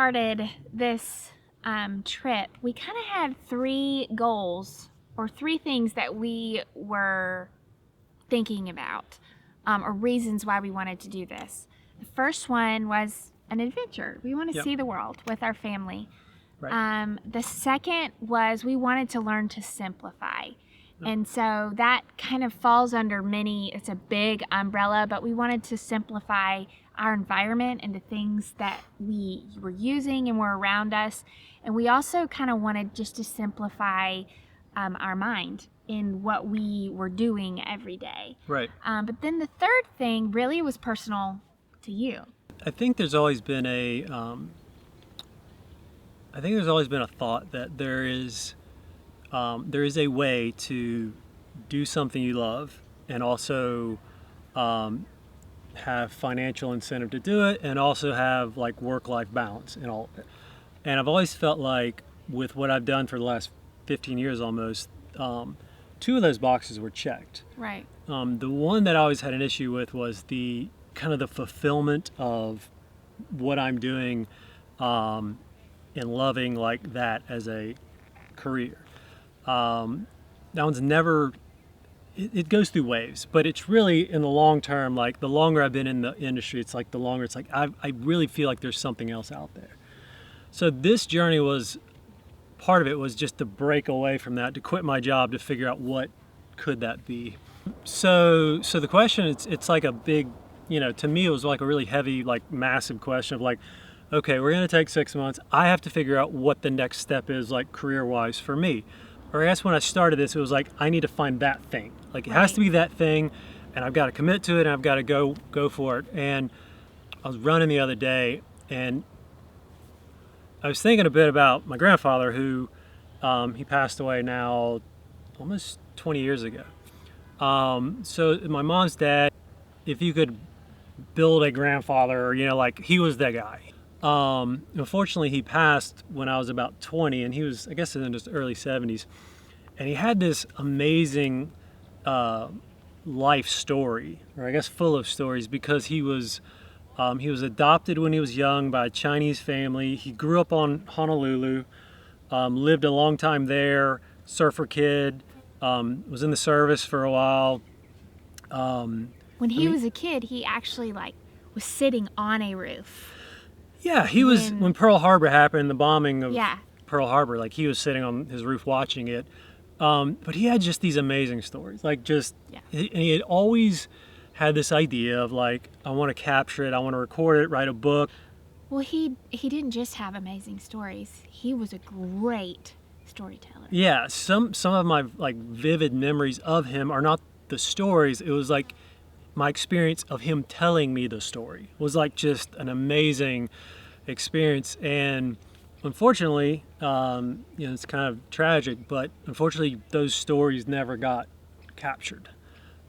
started this trip, we kind of had 3 goals or 3 things that we were thinking about, or reasons why we wanted to do this. The first one was an adventure. We want to see the world with our family. Right. The second was we wanted to learn to simplify. And so that kind of falls under it's a big umbrella, but we wanted to simplify our environment and the things that we were using and were around us. And we also kind of wanted just to simplify our mind in what we were doing every day. Right. But then the third thing really was personal to you. I think there's always been a thought that there is a way to do something you love and also have financial incentive to do it, and also have like work-life balance and all of it. And I've always felt like with what I've done for the last 15 years almost, 2 of those boxes were checked. Right. The one that I always had an issue with was the kind of the fulfillment of what I'm doing and loving like that as a career. That one's never, it goes through waves, but it's really in the long term, like the longer I've been in the industry, it's like the longer it's like I really feel like there's something else out there. So this journey was, part of it was just to break away from that, to quit my job, to figure out what could that be. So the question, it's like a big, to me it was like a really heavy, like massive question of like, okay, we're gonna take 6 months. I have to figure out what the next step is, like career-wise for me. Or I guess when I started this, it was like, I need to find that thing. Like it has to be that thing, and I've got to commit to it, and I've got to go for it. And I was running the other day, and I was thinking a bit about my grandfather, who he passed away now almost 20 years ago. So my mom's dad, if you could build a grandfather, like he was that guy. Unfortunately, he passed when I was about 20, and he was, I guess, in his early 70s. And he had this amazing life story, or I guess full of stories, because he was adopted when he was young by a Chinese family. He grew up on Honolulu, lived a long time there, surfer kid, was in the service for a while. When he was a kid, he actually was sitting on a roof. Yeah, he was, when Pearl Harbor happened, the bombing of Pearl Harbor, like he was sitting on his roof watching it. But he had just these amazing stories, and he had always had this idea of like, I want to capture it, I want to record it, write a book. Well, he didn't just have amazing stories. He was a great storyteller. Yeah, some of my like vivid memories of him are not the stories. It was like my experience of him telling me the story was like just an amazing experience. And unfortunately, it's kind of tragic, but unfortunately those stories never got captured.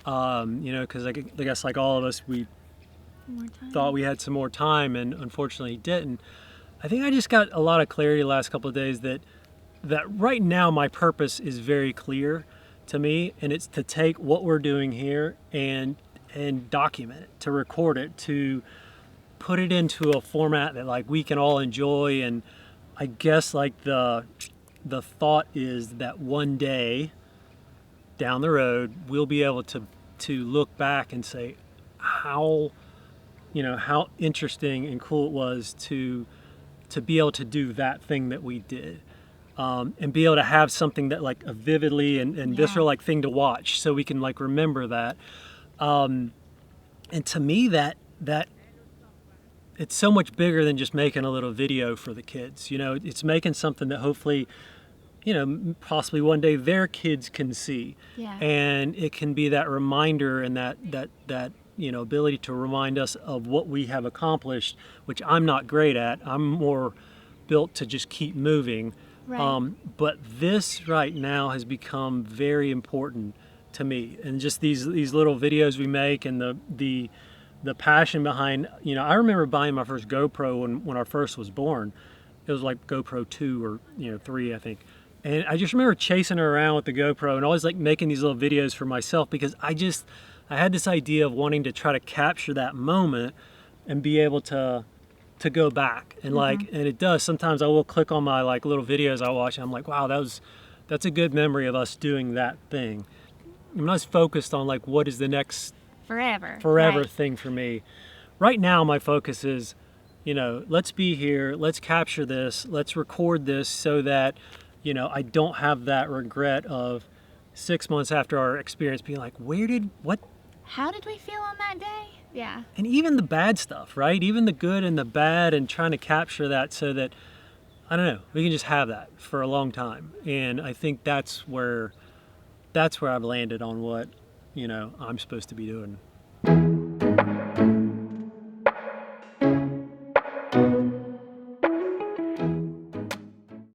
Because I guess like all of us, we thought we had some more time, and unfortunately didn't. I think I just got a lot of clarity the last couple of days that right now my purpose is very clear to me, and it's to take what we're doing here and document it, to record it, to put it into a format that like we can all enjoy. And I guess like the thought is that one day down the road we'll be able to look back and say how interesting and cool it was to be able to do that thing that we did, and be able to have something that like a vividly and visceral like thing to watch, so we can like remember that. And to me that it's so much bigger than just making a little video for the kids. It's making something that hopefully, possibly one day their kids can see. Yeah. And it can be that reminder and that ability to remind us of what we have accomplished, which I'm not great at. I'm more built to just keep moving. Right. But this right now has become very important to me, and just these little videos we make, and the passion behind, I remember buying my first GoPro when our first was born. It was like GoPro 2 or 3, I think. And I just remember chasing her around with the GoPro and always like making these little videos for myself, because I had this idea of wanting to try to capture that moment and be able to to go back and and it does. Sometimes I will click on my like little videos I watch and I'm like, wow, that's a good memory of us doing that thing. I'm not as focused on like what is the next forever right. thing for me. Right now my focus is, let's be here, let's capture this, let's record this so that, I don't have that regret of 6 months after our experience being like, how did we feel on that day? Yeah. And even the bad stuff, right? Even the good and the bad, and trying to capture that so that, I don't know, we can just have that for a long time. And I think that's where I've landed on what, I'm supposed to be doing.